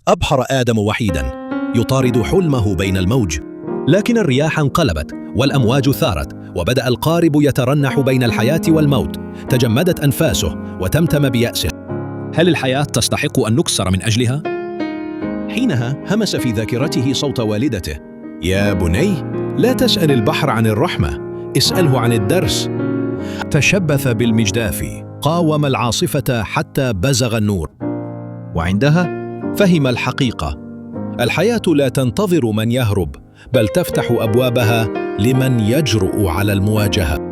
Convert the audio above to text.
أبحر آدم وحيداً يطارد حلمه بين الموج، لكن الرياح انقلبت والأمواج ثارت، وبدأ القارب يترنح بين الحياة والموت. تجمدت أنفاسه وتمتم بيأسه. هل الحياة تستحق أن نكسر من أجلها؟ حينها همس في ذاكرته صوت والدته: يا بني، لا تسأل البحر عن الرحمة، اسأله عن الدرس. تشبث بالمجداف، قاوم العاصفة حتى بزغ النور، وعندها فهم الحقيقة: الحياة لا تنتظر من يهرب، بل تفتح أبوابها لمن يجرؤ على المواجهة.